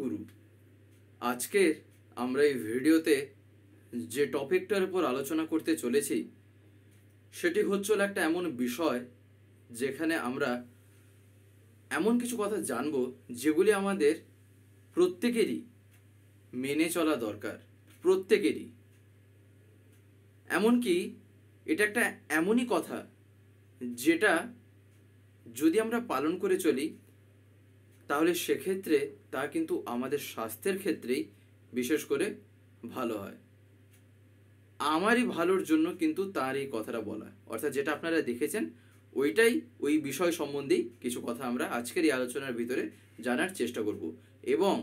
গুরু। আজকের আমরা এই ভিডিওতে যে টপিকটার উপর আলোচনা করতে চলেছি সেটি হচ্ছে একটা এমন বিষয় যেখানে আমরা এমন কিছু কথা জানব যেগুলি আমাদের প্রত্যেকেরই মেনে চলা দরকার, প্রত্যেকেরই। এমনকি এটা একটা এমনই কথা যেটা যদি আমরা পালন করে চলি তাহলে সেক্ষেত্রে তা কিন্তু আমাদের স্বাস্থ্যের ক্ষেত্রেই বিশেষ করে ভালো হয়। আমারই ভালোর জন্য কিন্তু তার এই কথাটা বলা, অর্থাৎ যেটা আপনারা দেখেছেন ওই বিষয় সম্বন্ধেই কিছু কথা আমরা আজকের এই আলোচনার ভিতরে জানার চেষ্টা করব, এবং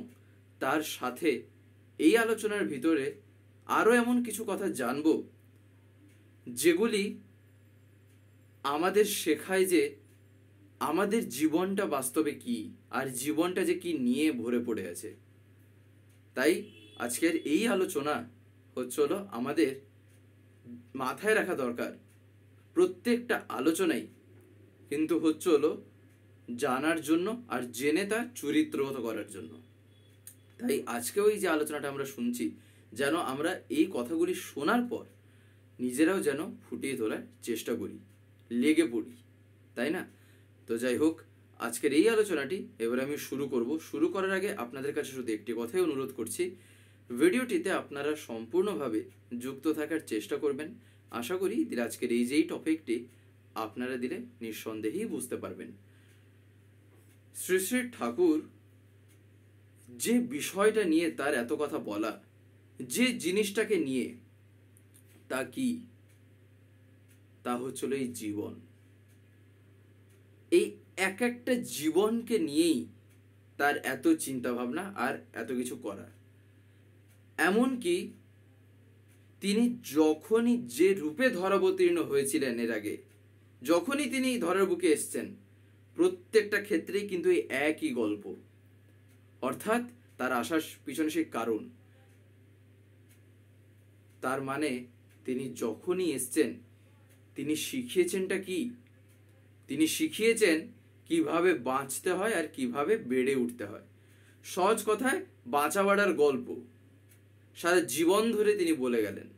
তার সাথে এই আলোচনার ভিতরে আরও এমন কিছু কথা জানব যেগুলি আমাদের শেখায় যে আমাদের জীবনটা বাস্তবে কি, আর জীবনটা যে কি নিয়ে ভরে পড়ে আছে। তাই আজকের এই আলোচনা হলো আমাদের মাথায় রাখা দরকার। প্রত্যেকটা আলোচনাই কিন্তু হলো জানার জন্য আর জেনে তা চরিত্রগত করার জন্য। তাই আজকেও এই যে আলোচনাটা আমরা শুনছি, যেন আমরা এই কথাগুলি শোনার পর নিজেরাও যেন ফুটিয়ে তোলার চেষ্টা করি, লেগে পড়ি, তাই না? তো যাই হোক, আজকের এই আলোচনাটি এবার আমি শুরু করার আগে আপনাদের কাছে শুধু একটি কথাই অনুরোধ করছি, ভিডিওটিতে আপনারা সম্পূর্ণভাবে যুক্ত থাকার চেষ্টা করবেন। আশা করি দিলে আজকের এই যেই টপিকটি আপনারা দিলে নিঃসন্দেহেই বুঝতে পারবেন। শ্রী শ্রী ঠাকুর যে বিষয়টা নিয়ে তার এত কথা বলা, যে জিনিসটাকে নিয়ে, তা কি? তা হচ্ছিল এই জীবন। এই এক একটা জীবনকে নিয়েই তার এত চিন্তা ভাবনা আর এত কিছু করা। এমনকি তিনি যখনই যে রূপে ধরাবতীর্ণ হয়েছিলেন এর আগে, যখনই তিনি ধরার বুকে এসছেন, প্রত্যেকটা ক্ষেত্রেই কিন্তু এই একই গল্প, অর্থাৎ তার আসার পিছনে সেই কারণ। তার মানে তিনি যখনই এসছেন তিনি শিখিয়েছেনটা কি? তিনি শিখিয়েছেন কিভাবে বাঁচতে হয় আর কিভাবে বেড়ে উঠতে হয়। সহজ কথায় বাঁচা বাড়ার গল্প সারা জীবন ধরে তিনি বলে গেলেন,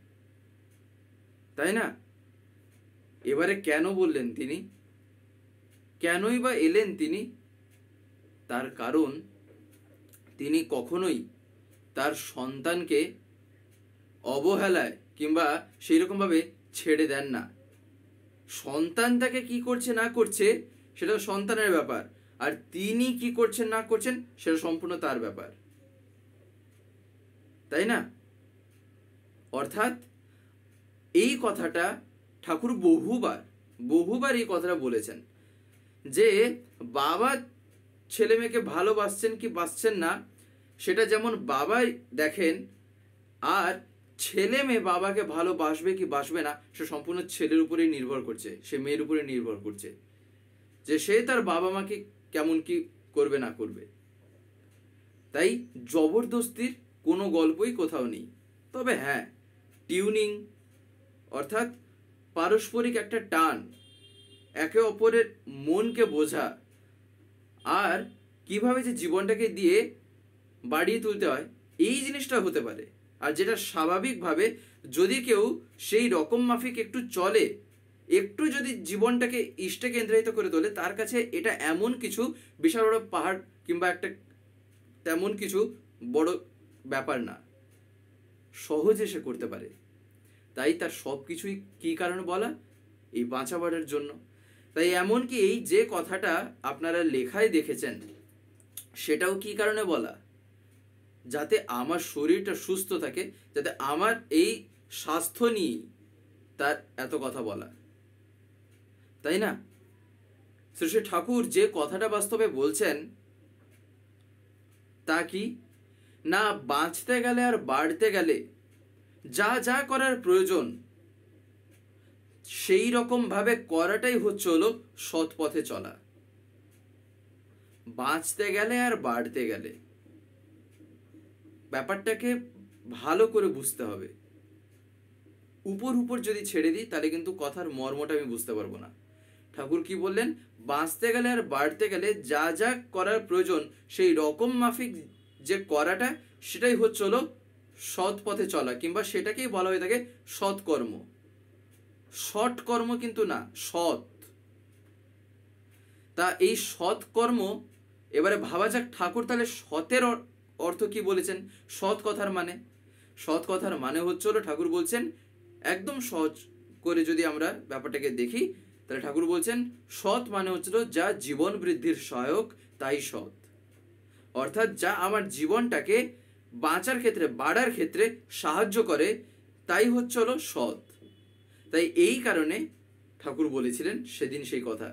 তাই না? এবারে কেন বললেন তিনি, কেনই বা এলেন তিনি? তার কারণ তিনি কখনোই তার সন্তানকে অবহেলায় কিংবা সেই রকমভাবে ছেড়ে দেন না। সন্তান তাকে কি করছে না করছে সেটা সন্তানের ব্যাপার, আর তিনি কি করছেন না করছেন সেটা সম্পূর্ণ তার ব্যাপার, তাই না? অর্থাৎ এই কথাটা ঠাকুর বহুবার এই কথাটা বলেছেন যে বাবা ছেলে মেয়েকে ভালোবাসছেন কি বাসছেন না সেটা যেমন বাবাই দেখেন, আর ছেলে মেয়ে বাবাকে ভালোবাসবে কি বাসবে না সে সম্পূর্ণ ছেলের উপরেই নির্ভর করছে, সে মেয়ের উপরে নির্ভর করছে যে সে তার বাবা মাকে কেমন কি করবে না করবে। তাই জবরদস্তির কোনো গল্পই কোথাও নেই। তবে হ্যাঁ, টিউনিং অর্থাৎ পারস্পরিক একটা টান, একে অপরের মনকে বোঝা, আর কিভাবে যে জীবনটাকে দিয়ে বাড়িয়ে তুলতে হয় এই জিনিসটা হতে পারে। আর যেটা স্বাভাবিকভাবে যদি কেউ সেই রকম মাফিক একটু চলে, একটু যদি জীবনটাকে ইষ্টে কেন্দ্রিত করে তোলে, তার কাছে এটা এমন কিছু বিশাল বড় পাহাড় কিংবা একটা তেমন কিছু বড় ব্যাপার না, সহজে সে করতে পারে। তাই তার সব কিছুই কি কারণে বলা? এই বাঁচা বাড়ার জন্য। তাই এমনকি এই যে কথাটা আপনারা লেখায় দেখেছেন সেটাও কি কারণে বলা? যাতে আমার শরীরটা সুস্থ থাকে, যাতে আমার এই স্বাস্থ্য নিয়ে তার এত কথা বলা, তাই না? শ্রী ঠাকুর যে কথাটা বাস্তবে বলছেন তা কি না, বাঁচতে গেলে আর বাড়তে গেলে যা যা করার প্রয়োজন সেই রকম ভাবে করাটাই হলো সৎ পথে চলা। বাঁচতে গেলে আর বাড়তে গেলে ব্যাপারটাকে ভালো করে বুঝতে হবে। উপর যদি ছেড়ে দিই তাহলে কিন্তু কথার মর্মটা আমি বুঝতে পারবো না। ঠাকুর কি বললেন? বাঁচতে গেলে আর বাড়তে গেলে যা যা করার প্রয়োজন সেই রকম মাফিক যে করাটা সেটাই হচ্ছে হলো সৎ পথে চলা, কিংবা সেটাকেই বলা হয়ে থাকে সৎ কর্ম। সৎ কর্ম কিন্তু না, সৎ। তা এই সৎ কর্ম, এবারে ভাবা যাক ঠাকুর তাহলে সতের অর্থ কি বলেছেন। সৎ কথার মানে, সৎ কথার মানে হচ্ছে হলো, ঠাকুর বলছেন একদম সহজ করে যদি আমরা ব্যাপারটাকে দেখি, তাহলে ঠাকুর বলছেন সৎ মানে হচ্ছিল যা জীবন বৃদ্ধির সহায়ক, তাই সৎ। অর্থাৎ যা আমার জীবনটাকে বাঁচার ক্ষেত্রে, বাড়ার ক্ষেত্রে সাহায্য করে, তাই হচ্ছে হলো সৎ। তাই এই কারণে ঠাকুর বলেছিলেন সেদিন সেই কথা,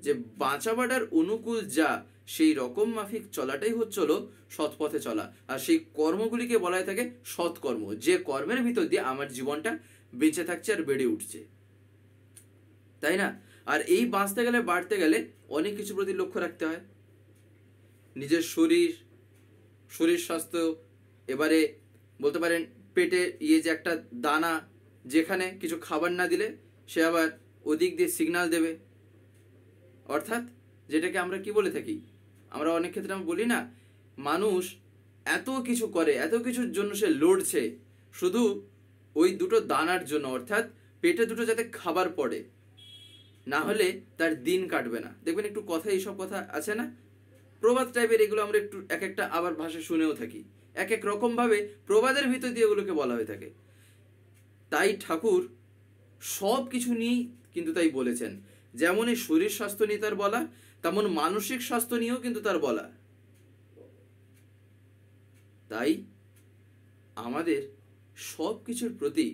যে বাঁচা বাড়ার অনুকূল যা, সেই রকম মাফিক চলাটাই হচ্ছে হলো সৎ পথে চলা। আর সেই কর্মগুলিকে বলা হয়ে থাকে সৎকর্ম, যে কর্মের ভিতর দিয়ে আমার জীবনটা বেঁচে থাকছে আর বেড়ে উঠছে, তাই না? আর এই বাঁচতে গেলে, বাড়তে গেলে অনেক কিছু প্রতি লক্ষ্য রাখতে হয়। নিজের শরীর স্বাস্থ্য, এবারে বলতে পারেন পেটে যে একটা দানা, যেখানে কিছু খাবার না দিলে সে আবার ওদিক দিয়ে সিগন্যাল দেবে। অর্থাৎ যেটাকে আমরা কি বলে থাকি, আমরা অনেক ক্ষেত্রে আমরা বলি না, মানুষ এত কিছু করে, এত কিছুর জন্য সে লড়ছে শুধু ওই দুটো দানার জন্য, অর্থাৎ পেটে দুটো যাতে খাবার পড়ে, না হলে তার দিন কাটবে না। দেখবেন একটু কথা, এইসব কথা আছে না, প্রবাদ টাইপের, এগুলো আমরা একটু এক একটা আবার ভাষা শুনেও থাকি, এক এক রকম ভাবে প্রবাদের ভিতর দিয়ে এগুলোকে বলা হয়ে থাকে। তাই ঠাকুর সব কিছু নিয়েই কিন্তু তাই বলেছেন, যেমন এই শরীর স্বাস্থ্য নিয়ে তার বলা, তেমন মানসিক স্বাস্থ্য নিয়েও কিন্তু তার বলা। তাই আমাদের সব কিছুর প্রতি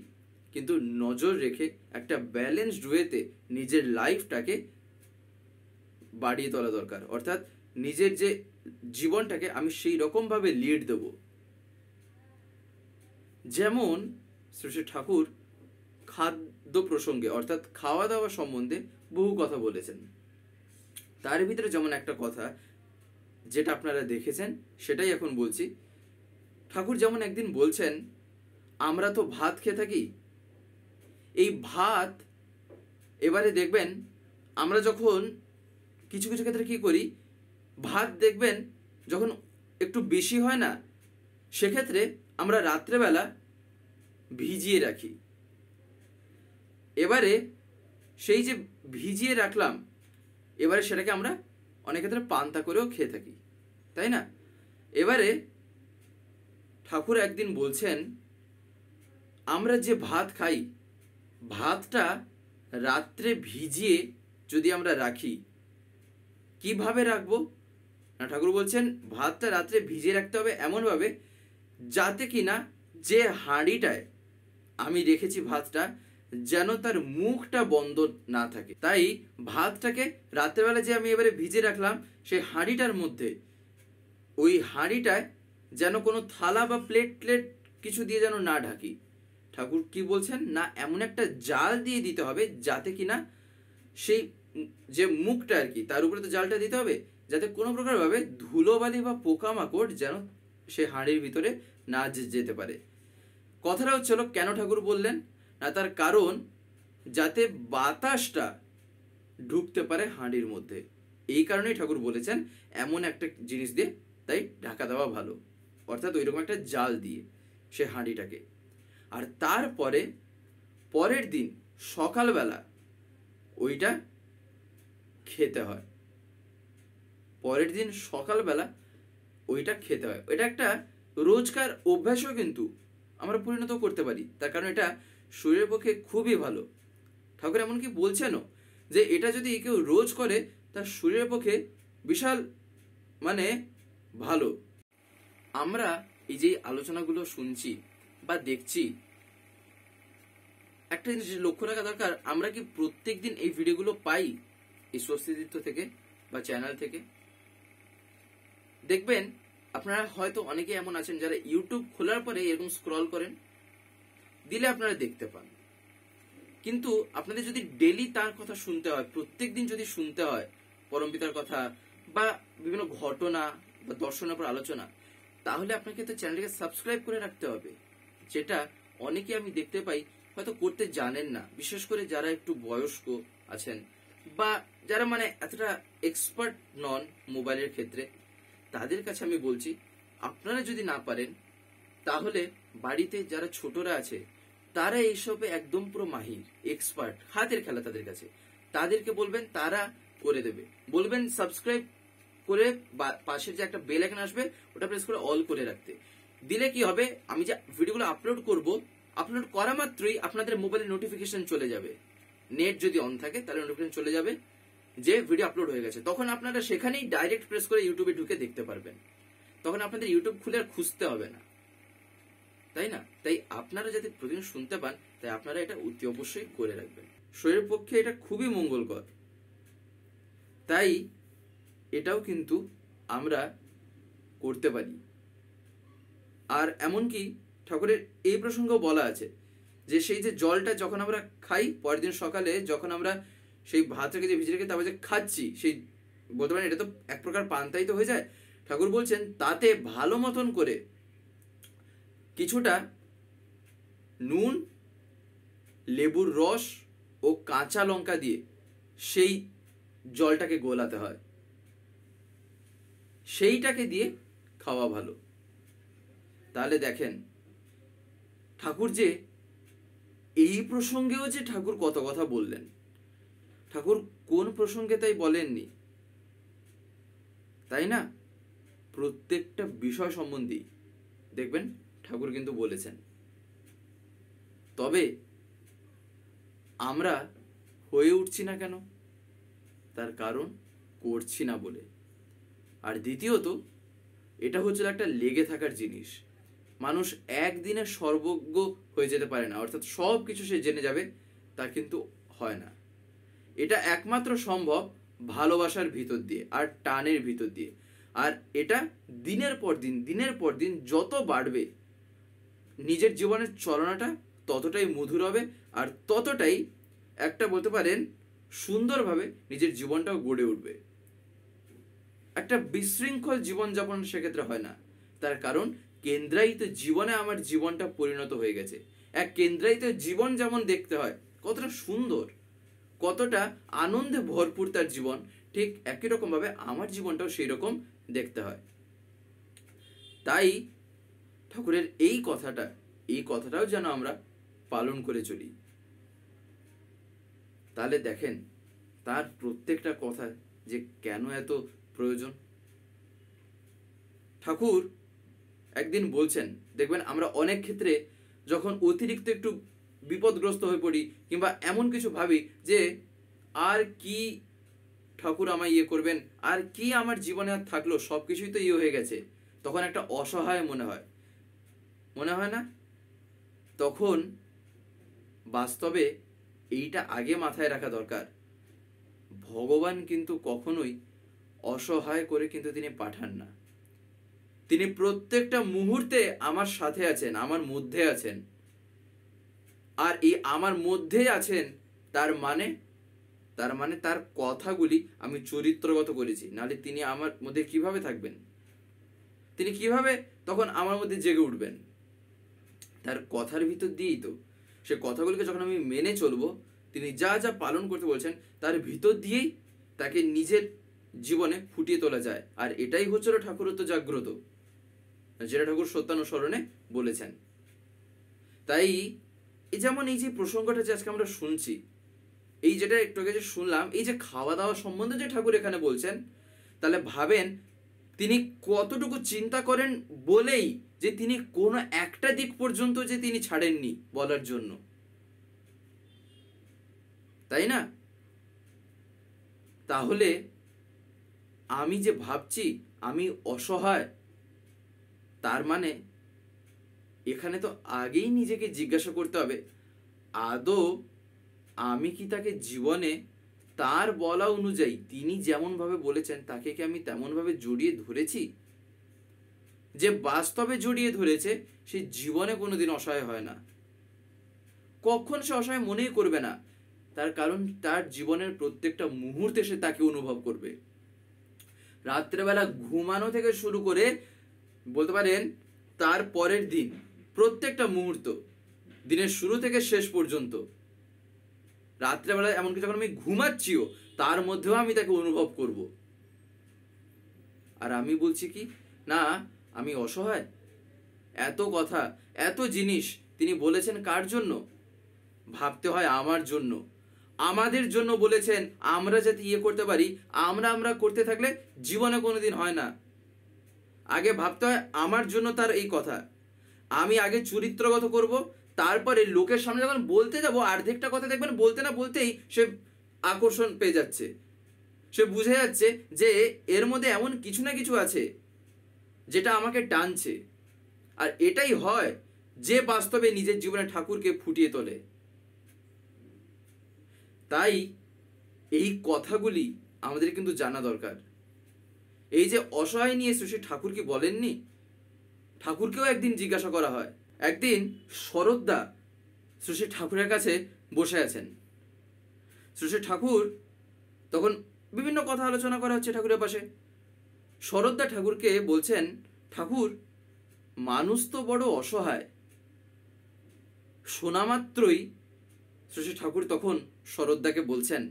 কিন্তু নজর রেখে একটা ব্যালেন্সড ওয়েতে নিজের লাইফটাকে বাড়িয়ে তোলা দরকার। অর্থাৎ নিজের যে জীবনটাকে আমি সেই রকমভাবে লিড দেব। যেমন শ্রী শ্রী ঠাকুর খাদ্য প্রসঙ্গে, অর্থাৎ খাওয়া দাওয়া সম্বন্ধে বহু কথা বলেছেন। তার ভিতরে যেমন একটা কথা যেটা আপনারা দেখেছেন, সেটাই এখন বলছি। ঠাকুর যেমন একদিন বলছেন, আমরা তো ভাত খেয়ে থাকি, এই ভাত এবারে দেখবেন আমরা যখন কিছু কিছু ক্ষেত্রে কি করি, ভাত দেখবেন যখন একটু বেশি হয় না, সেক্ষেত্রে আমরা রাত্রেবেলা ভিজিয়ে রাখি। এবারে সেই যে ভিজিয়ে রাখলাম, এবারে সেটাকে আমরা অনেক ক্ষেত্রে পান্তা করেও খেয়ে থাকি, তাই না? এবারে ঠাকুর একদিন বলছেন, আমরা যে ভাত খাই, ভাতটা রাত্রে ভিজিয়ে যদি আমরা রাখি, কিভাবে রাখবো না, ঠাকুর বলছেন ভাতটা রাত্রে ভিজিয়ে রাখতে হবে এমনভাবে যাতে কিনা যে হাঁড়িটায় আমি রেখেছি ভাতটা, যেন তার মুখটা বন্ধ না থাকে। তাই ভাতটাকে রাত্রেবেলা যে আমি এবারে ভিজে রাখলাম, সেই হাঁড়িটার মধ্যে, ওই হাঁড়িটায় যেন কোনো থালা বা প্লেট কিছু দিয়ে যেন না ঢাকি। ঠাকুর কি বলছেন না, এমন একটা জাল দিয়ে দিতে হবে যাতে কিনা সেই যে মুখটা আর কি, তার উপরে তো জালটা দিতে হবে, যাতে কোনো প্রকার ভাবে ধুলোবালি বা পোকামাকড় যেন সে হাঁড়ির ভিতরে না যেতে পারে। কথাটা হচ্ছে হলো, কেন ঠাকুর বললেন না, তার কারণ যাতে বাতাসটা ঢুকতে পারে হাঁড়ির মধ্যে। এই কারণেই ঠাকুর বলেছেন এমন একটা জিনিস দিয়ে তাই ঢাকা দেওয়া ভালো, অর্থাৎ ওইরকম একটা জাল দিয়ে সে হাঁড়িটাকে। আর তারপরে পরের দিন সকালবেলা ওইটা খেতে হয়, পরের দিন সকালবেলা ওইটা খেতে হয়। এটা একটা রোজকার অভ্যাসও কিন্তু আমরা পরিণত করতে পারি, তার কারণ এটা শরীরের পক্ষে খুবই ভালো। ঠাকুর এমনকি বলছেনও যে এটা যদি কেউ রোজ করে, তার শরীরের পক্ষে বিশাল মানে ভালো। আমরা এই যে আলোচনাগুলো শুনছি বা দেখছি, একটা জিনিস লক্ষ্য রাখা দরকার, আমরা কি প্রত্যেক দিন এই ভিডিওগুলো পাই এই স্বস্তিতীর্থ থেকে বা চ্যানেল থেকে? দেখবেন আপনারা হয়তো অনেকে এমন আছেন যারা ইউটিউব খোলার পরে এরকম স্ক্রল করেন, দিলে আপনারা দেখতে পান। কিন্তু আপনাদের যদি ডেলি তার কথা শুনতে হয়, প্রত্যেক দিন যদি শুনতে হয় পরমপিতার কথা বা বিভিন্ন ঘটনা বা দর্শনের উপর আলোচনা, তাহলে আপনাকে তো চ্যানেলটাকে সাবস্ক্রাইব করে রাখতে হবে, যেটা অনেকে আমি দেখতে পাই হয়তো করতে জানেন না। বিশেষ করে যারা একটু বয়স্ক আছেন বা যারা মানে এতটা এক্সপার্ট নন মোবাইলের ক্ষেত্রে, তাদের কাছে আমি বলছি আপনারা যদি না পারেন তাহলে বাড়িতে যারা ছোটরা আছে তারা এইসবে একদম পুরো মাহির, এক্সপার্ট, হাতের খেলা তাদের কাছে, তাদেরকে বলবেন, তারা করে দেবে। বলবেন সাবস্ক্রাইব করে পাশের যে একটা বেল আইকন আসবে ওটা প্রেস করে অল করে রাখতে। দিলে কি হবে, আমি যে ভিডিওগুলো আপলোড করব, আপলোড করা মাত্রই আপনাদের মোবাইলে নোটিফিকেশন চলে যাবে। নেট যদি অন থাকে তাহলে নোটিফিকেশন চলে যাবে যে ভিডিও আপলোড হয়ে গেছে। তখন আপনারা সেখানেই ডাইরেক্ট প্রেস করে ইউটিউবে ঢুকে দেখতে পারবেন। তখন আপনাদের ইউটিউব খুলে আর খুঁজতে হবে না, তাই না? তাই আপনারা যাতে প্রতিদিন শুনতে পান, তাই আপনারা এটা অতি অবশ্যই করে রাখবেন। শরীরের পক্ষে এটা খুবই মঙ্গলকর, তাই এটাও কিন্তু আমরা করতে পারি। আর এমনকি ঠাকুরের এই প্রসঙ্গেও বলা আছে যে সেই যে জলটা যখন আমরা খাই, পরের দিন সকালে যখন আমরা সেই ভাত রেখে যে ভিজে রেখে তারপর যে খাচ্ছি, সেই বলতে পারেন এটা তো এক প্রকার পান্তাই তো হয়ে যায়। ঠাকুর বলছেন তাতে ভালো মতন করে কিছুটা নুন, লেবুর রস ও কাঁচা লঙ্কা দিয়ে সেই জলটাকে গোলাতে হয়, সেইটাকে দিয়ে খাওয়া ভালো। তাহলে দেখেন ঠাকুর যে এই প্রসঙ্গেও যে ঠাকুর কত কথা বললেন, ঠাকুর কোন প্রসঙ্গে তাই বলেননি, তাই না? প্রত্যেকটা বিষয় সম্বন্ধেই দেখবেন ঠাকুর কিন্তু বলেছেন। তবে আমরা হয়ে উঠছি না কেন? তার কারণ করছি না বলে। আর দ্বিতীয়ত এটা হচ্ছিল একটা লেগে থাকার জিনিস। মানুষ একদিনে সর্বজ্ঞ হয়ে যেতে পারে না, অর্থাৎ সব কিছু সে জেনে যাবে, তা কিন্তু হয় না। এটা একমাত্র সম্ভব ভালোবাসার ভিতর দিয়ে আর টানের ভিতর দিয়ে। আর এটা দিনের পর দিন যত বাড়বে, নিজের জীবনের চলনাটা ততটাই মধুর হবে, আর ততটাই একটা বলতে পারেন সুন্দরভাবে নিজের জীবনটাও গড়ে উঠবে। একটা বিশৃঙ্খল জীবনযাপন সেক্ষেত্রে হয় না। তার কারণ কেন্দ্রায়িত জীবনে আমার জীবনটা পরিণত হয়ে গেছে। এক কেন্দ্রায়িত জীবন যেমন দেখতে হয়, কতটা সুন্দর, কতটা আনন্দে ভরপুর তার জীবন, ঠিক একই রকম ভাবে আমার জীবনটাও সেই রকম দেখতে হয়। তাই ঠাকুরের এই কথাটাও যেন আমরা পালন করে চলি। তাহলে দেখেন তার প্রত্যেকটা কথা যে কেন এত প্রয়োজন। ঠাকুর একদিন বলছেন, দেখবেন আমরা অনেক ক্ষেত্রে যখন অতিরিক্ত একটু বিপদগ্রস্ত হয়ে পড়ি কিংবা এমন কিছু ভাবি যে আর কি ঠাকুর আমায় ইয়ে করবেন, আর কি আমার জীবনে আর থাকলো, সবকিছুই তো ইয়ে হয়ে গেছে, তখন একটা অসহায় মনে হয় না? তখন বাস্তবে এইটা আগে মাথায় রাখা দরকার, ভগবান কিন্তু কখনোই অসহায় করে কিন্তু তিনি পাঠান না। তিনি প্রত্যেকটা মুহূর্তে আমার সাথে আছেন, আমার মধ্যে আছেন। আর এই আমার মধ্যে আছেন তার মানে তার কথাগুলি আমি চরিত্রগত করেছি, নাহলে তিনি আমার মধ্যে কিভাবে থাকবেন? তিনি কিভাবে তখন আমার মধ্যে জেগে উঠবেন? তার কথার ভিতর দিয়েই তো। সে কথাগুলিকে যখন আমি মেনে চলবো, তিনি যা যা পালন করতে বলছেন তার ভিতর দিয়েই তাকে নিজের জীবনে ফুটিয়ে তোলা যায়। আর এটাই হচ্ছিল ঠাকুরত্ব জাগ্রত, যেটা ঠাকুর সত্যানুসরণে বলেছেন। তাই যেমন এই যে প্রসঙ্গটা যে আজকে আমরা শুনছি, এই যেটা একটু আগে যে শুনলাম, এই যে খাওয়া দাওয়া সম্বন্ধে যে ঠাকুর এখানে বলছেন, তাহলে ভাবেন তিনি কতটুকু চিন্তা করেন বলেই যে তিনি কোনো একটা দিক পর্যন্ত যে তিনি ছাড়েননি বলার জন্য, তাই না? তাহলে আমি যে ভাবছি আমি অসহায়, তার মানে এখানে তো আগেই নিজেকে জিজ্ঞাসা করতে হবে, আদৌ আমি কি তাকে জীবনে তার বলা অনুযায়ী তিনি যেমন ভাবে বলেছেন তাকে কি আমি তেমন ভাবে জড়িয়ে ধরেছি? যে বাস্তবে জড়িয়ে ধরেছে সে জীবনে কোনোদিন অসহায় হয় না, কখন সে অসহায় মনেই করবে না। তার কারণ তার জীবনের প্রত্যেকটা মুহূর্তে সে তাকে অনুভব করবে। রাত্রেবেলা ঘুমানো থেকে শুরু করে বলতে পারেন তার পরের দিন প্রত্যেকটা মুহূর্ত, দিনের শুরু থেকে শেষ পর্যন্ত, রাত্রেবেলা এমনকি যখন আমি ঘুমাচ্ছিও তার মধ্যেও আমি তাকে অনুভব করব। আর আমি বলছি কি না, আমি অসহায়? এত কথা, এত জিনিস তিনি বলেছেন কার জন্য? ভাবতে হয় আমার জন্য, আমাদের জন্য বলেছেন, আমরা যাতে করতে পারি। আমরা করতে থাকলে জীবনে কোনোদিন হয় না। আগে ভাবতে হয় আমার জন্য তার এই কথা। আমি আগে চরিত্রগত করব, তারপরে লোকের সামনে যখন বলতে যাব অর্ধেকটা কথা দেখবেন বলতে না বলতেই সে আকর্ষণ পেয়ে যাচ্ছে, সে বুঝে যাচ্ছে যে এর মধ্যে এমন কিছু না কিছু আছে যেটা আমাকে টানছে। আর এটাই হয় যে বাস্তবে নিজের জীবনে ঠাকুরকে ফুটিয়ে তোলে। তাই এই কথাগুলি আমাদের কিন্তু জানা দরকার। এই যে অসহায় নিয়ে শ্রী ঠাকুর কি বলেননি? ঠাকুরকেও একদিন জিজ্ঞাসা করা হয়। একদিন শরৎদা শ্রী ঠাকুরের কাছে বসে আছেন। শ্রী ঠাকুর তখন বিভিন্ন কথা আলোচনা করা হচ্ছে ঠাকুরের পাশে। শরৎদা ঠাকুরকে বলছেন, ঠাকুর, মানুষ তো বড় অসহায়। শোনা মাত্রই শ্রী ঠাকুর তখন শরৎদাকে বলছেন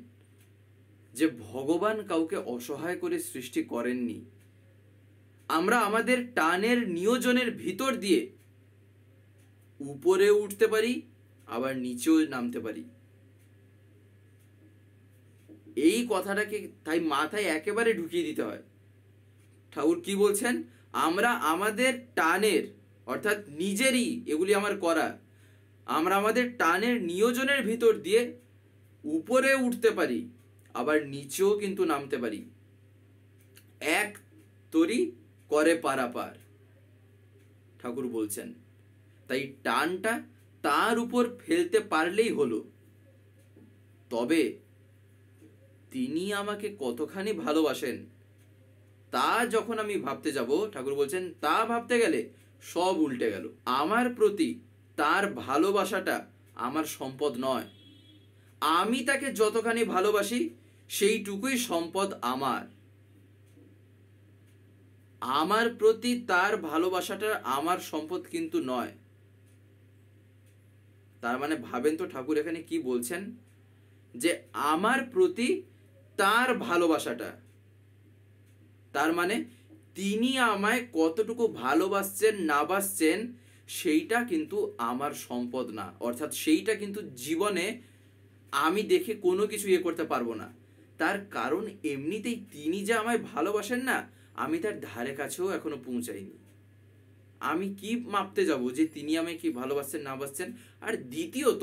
যে ভগবান কাউকে অসহায় করে সৃষ্টি করেননি। আমরা আমাদের টানের নিয়োজনের ভিতর দিয়ে উপরে উঠতে পারি, আবার নিচেও নামতে পারি। এই কথাটাকে তাই মাথায় একেবারে ঢুকিয়ে দিতে হয়। ঠাকুর কি বলছেন? আমরা আমাদের টানের, অর্থাৎ নিজেরই এগুলি আমার করা, আমরা আমাদের টানের নিয়োজনের ভিতর দিয়ে উপরে উঠতে পারি, আবার নিচেও কিন্তু নামতে পারি। এক তরি করে পারাপার, ঠাকুর বলছেন। তাই টানটা তার উপর ফেলতে পারলেই হলো। তবে তিনি আমাকে কতখানি ভালোবাসেন তা যখন আমি ভাবতে যাব, ঠাকুর বলছেন, তা ভাবতে গেলে সব উল্টে গেল। আমার প্রতি তার ভালোবাসাটা আমার সম্পদ নয়। আমি তাকে যতখানি ভালোবাসি সেইটুকুই সম্পদ আমার। আমার প্রতি তার ভালোবাসাটা আমার সম্পদ কিন্তু নয়। তার মানে ভাবেন তো ঠাকুর এখানে কি বলছেন, যে আমার প্রতি তার ভালোবাসাটা, তার মানে তিনি আমায় কতটুকু ভালোবাসছেন না বাসছেন সেইটা কিন্তু আমার সম্পদ না। অর্থাৎ সেইটা কিন্তু জীবনে আমি দেখে কোনো কিছু করতে পারবো না। তার কারণ এমনিতেই তিনি যে আমায় ভালোবাসেন না, আমি তার ধারে কাছেও এখনো পৌঁছাইনি। আমি কি মাপতে যাব যে তিনি আমায় কি ভালোবাসছেন না বাসছেন? আর দ্বিতীয়ত,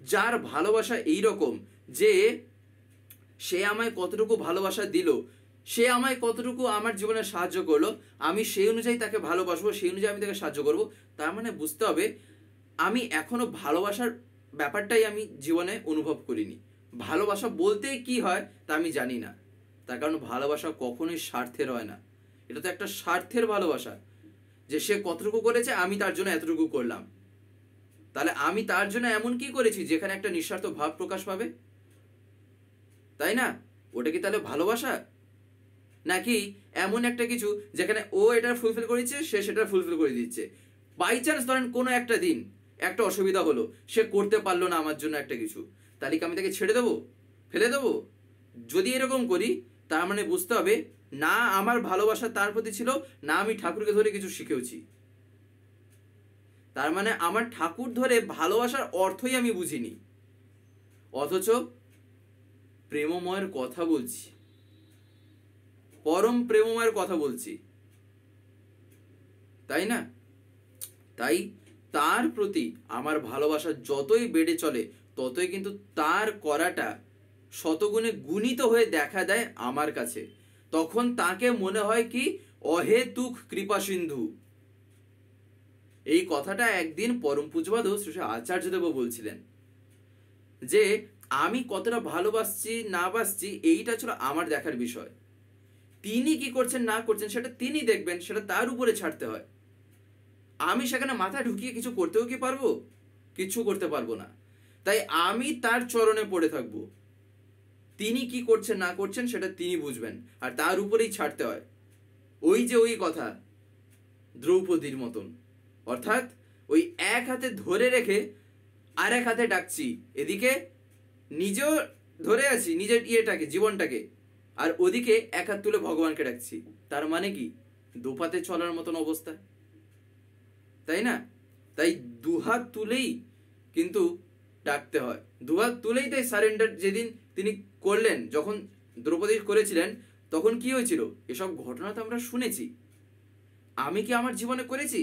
যার ভালোবাসা এই রকম যে সে আমায় কতটুকু ভালোবাসা দিল, সে আমায় কতটুকু আমার জীবনে সাহায্য করলো, আমি সেই অনুযায়ী তাকে ভালোবাসবো, সেই অনুযায়ী আমি তাকে সাহায্য করব, তার মানে বুঝতে হবে আমি এখনো ভালোবাসার ব্যাপারটাই আমি জীবনে অনুভব করিনি। ভালোবাসা বলতে কি হয় তা আমি জানি না। তার কারণ ভালোবাসা কখনোই স্বার্থের হয় না। এটা তো একটা স্বার্থের ভালোবাসা, যে সে কতটুকু করেছে আমি তার জন্য এতটুকু করলাম। তাহলে আমি তার জন্য এমন কি করেছি যেখানে একটা নিঃস্বার্থ ভাব প্রকাশ পাবে? তাই না? ওটা কি তাহলে ভালোবাসা? নাকি এমন একটা কিছু যেখানে ও এটা ফুলফিল করেছে, সে সেটা ফুলফিল করে দিচ্ছে। বাই চান্স ধরেন কোনো একটা দিন একটা অসুবিধা হলো, সে করতে পারলো না আমার জন্য একটা কিছু, তাহলে কি আমি তাকে ছেড়ে দেবো, ফেলে দেবো? যদি এরকম করি তার মানে বুঝতে হবে না আমার ভালোবাসা তার প্রতি ছিল, না আমি ঠাকুরকে ধরে কিছু শিখেওছি। তার মানে আমার ঠাকুর ধরে ভালোবাসার অর্থই আমি বুঝিনি। অথচ প্রেমময়ের কথা বলছি, পরম প্রেমময়ের কথা বলছি, তাই না? তাই তার প্রতি আমার ভালোবাসা যতই বেড়ে চলে ততই কিন্তু তার করাটা শতগুণে গুণিত হয়ে দেখা দেয় আমার কাছে। তখন তাকে মনে হয় কি অহেতুক কৃপা সিন্ধু। এই কথাটা একদিন পরম পূজ্যপাদ শ্রী আচার্যদেব বলছিলেন, যে আমি কতটা ভালোবাসছি না বাসছি এইটা ছিল আমার দেখার বিষয়। তিনি কি করছেন না করছেন সেটা তিনি দেখবেন, সেটা তার উপরে ছাড়তে হয়। আমি সেখানে মাথা ঢুকিয়ে কিছু করতেও কি পারবো? কিছু করতে পারবো না। তাই আমি তার চরণে পড়ে থাকবো। তিনি কি করছেন না করছেন সেটা তিনি বুঝবেন, আর তার উপরেই ছাড়তে হয়। ওই যে ওই কথা দ্রৌপদীর মতন, অর্থাৎ ওই এক হাতে ধরে রেখে আর এক হাতে ডাকছি, এদিকে নিজেও ধরে আছি নিজের জীবনটাকে, আর ওদিকে এক হাত তুলে ভগবানকে ডাকছি। তার মানে কি? দুপাতে চলার মতন অবস্থা, তাই না? তাই দুহাত তুলেই কিন্তু ডাকতে হয়, দুহাত তুলেই তাই সারেন্ডার যেদিন তিনি করলেন, যখন দ্রৌপদী করেছিলেন, তখন কি হয়েছিল? এসব ঘটনা তো আমরা শুনেছি, আমি কি আমার জীবনে করেছি?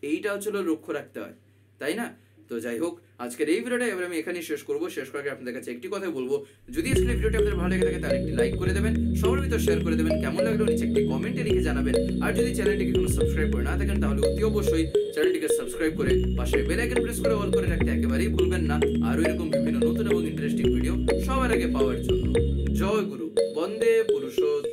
এইটা হচ্ছে লক্ষ্য রাখতে হয়, তাই না? তো যাই হোক, আজকের এই ভিডিওটা এবার আমি এখানেই শেষ করবো। শেষ করার আগে আপনাদের কাছে একটি কথা বলবো, যদি আজকের এই ভিডিওটি আপনাদের ভালো লেগে থাকে তাহলে একটি লাইক করে দেবেন, সবার ভিতর শেয়ার করে দেবেন, কেমন লাগলো নিচে একটি কমেন্টে লিখে জানাবেন। আর যদি চ্যানেলটিকে কোনো সাবস্ক্রাইব করে না থাকেন তাহলে অতি অবশ্যই চ্যানেলটিকে সাবস্ক্রাইব করে পাশে বেল আইকন প্রেস করে অল করে রাখতে একেবারেই ভুলবেন না, আরও এরকম বিভিন্ন নতুন এবং ইন্টারেস্টিং ভিডিও সবার আগে পাওয়ার জন্য। জয় গুরু, বন্দে পুরুষোত্তম।